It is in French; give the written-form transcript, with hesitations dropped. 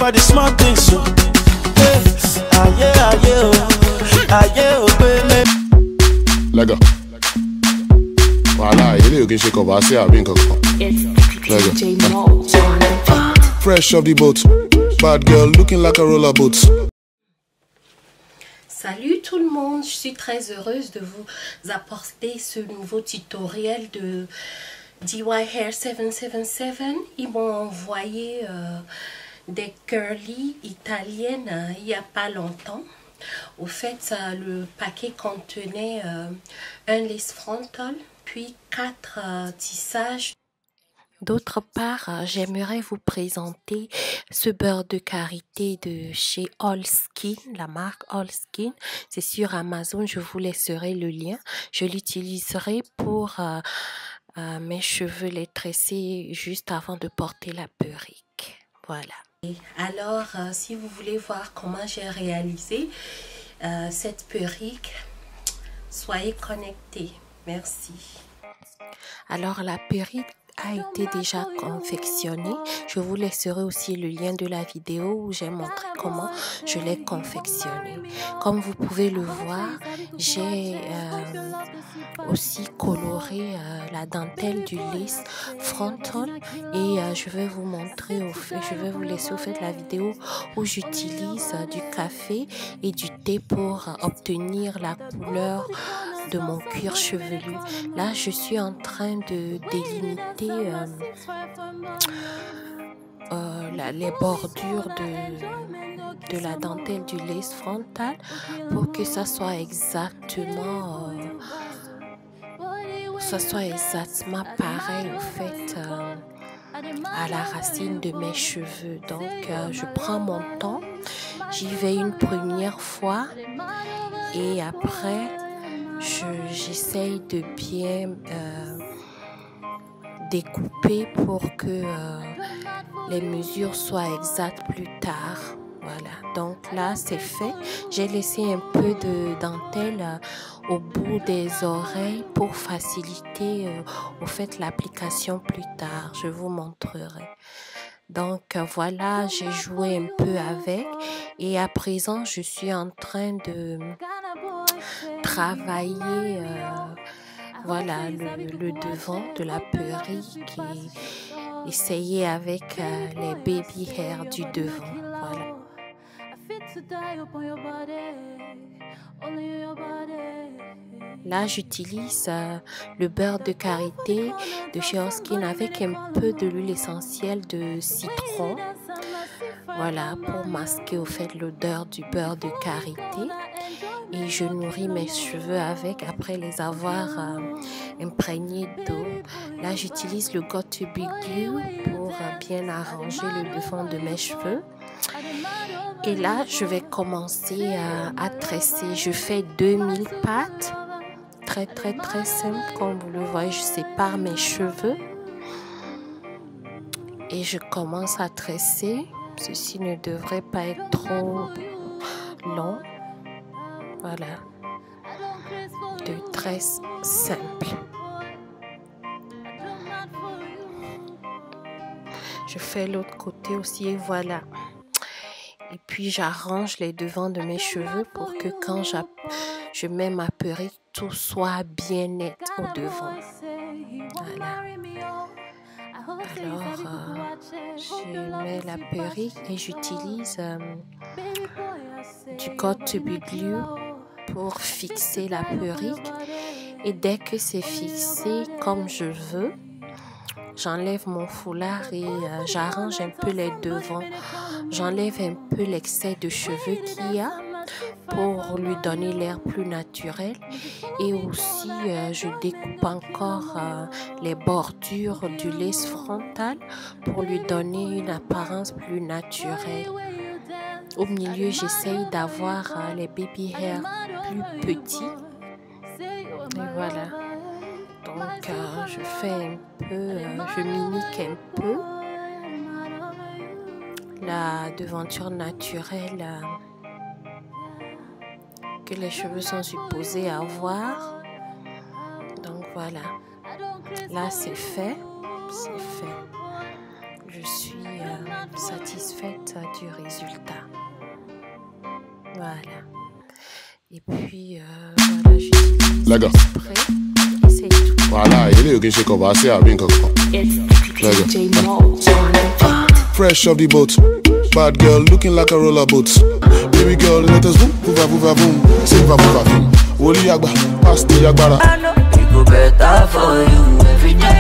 about the small things, so. Lega. Voilà, il est qui commencé à bien Fresh off the boat, bad girl looking like a roller boat. Salut tout le monde, je suis très heureuse de vous apporter ce nouveau tutoriel de DY Hair 777. Ils m'ont envoyé des curly italiennes il n'y a pas longtemps. Au fait, le paquet contenait un lace frontal, puis 4 tissages. D'autre part, j'aimerais vous présenter ce beurre de karité de chez All Skin, la marque All Skin. C'est sur Amazon, je vous laisserai le lien. Je l'utiliserai pour mes cheveux les tresser juste avant de porter la perruque. Voilà. Alors, si vous voulez voir comment j'ai réalisé cette perruque, soyez connectés. Merci. Alors, la perruque a été déjà confectionnée. Je vous laisserai aussi le lien de la vidéo où j'ai montré comment je l'ai confectionnée. Comme vous pouvez le voir, j'ai aussi coloré la dentelle du lace frontal et je vais vous montrer je vais vous laisser au fait la vidéo où j'utilise du café et du thé pour obtenir la couleur de mon cuir chevelu. Là, je suis en train de délimiter les bordures de la dentelle du lace frontal pour que ça soit exactement pareil au fait à la racine de mes cheveux. Donc je prends mon temps, j'y vais une première fois et après j'essaye de bien découper pour que les mesures soient exactes plus tard. Voilà, donc là c'est fait. J'ai laissé un peu de dentelle au bout des oreilles pour faciliter au fait l'application plus tard. Je vous montrerai. Donc voilà, j'ai joué un peu avec et à présent je suis en train de travailler voilà le devant de la perruque et essayer avec les baby hair du devant. Voilà. Là, j'utilise le beurre de karité de chez All Skin avec un peu de l'huile essentielle de citron. Voilà, pour masquer au fait l'odeur du beurre de karité. Et je nourris mes cheveux avec après les avoir imprégnés d'eau. Là, j'utilise le Got to Be Glue pour bien arranger le devant de mes cheveux. Et là, je vais commencer à tresser. Je fais 2000 pattes. Très, très, très simple. Comme vous le voyez, je sépare mes cheveux. Et je commence à tresser. Ceci ne devrait pas être trop long. Voilà. De tresse simple. Je fais l'autre côté aussi et voilà. Et puis j'arrange les devants de mes cheveux pour que quand je mets ma perruque, tout soit bien net au devant. Voilà. Alors, je mets la perruque et j'utilise du Got to Be Glue pour fixer la perruque. Et dès que c'est fixé comme je veux, j'enlève mon foulard et j'arrange un peu les devants. J'enlève un peu l'excès de cheveux qu'il y a pour lui donner l'air plus naturel. Et aussi, je découpe encore les bordures du lace frontal pour lui donner une apparence plus naturelle. Au milieu, j'essaye d'avoir les baby hair plus petits. Et voilà. Donc, je fais un peu, je mimique un peu la devanture naturelle que les cheveux sont supposés avoir. Donc voilà, là c'est fait, Je suis satisfaite du résultat. Voilà. Et puis, voilà, j'utilise Lega. le spray. Et c'est tout. Voilà, il est okay, qu'on va assez à bien comme It's DJ Mo on the beat. Fresh off the boat, bad girl looking like a roller boat. Baby girl, let us boom, boova boova boom, silva boova boom. Woli agba, pass the agbara. I know it go better for you every day.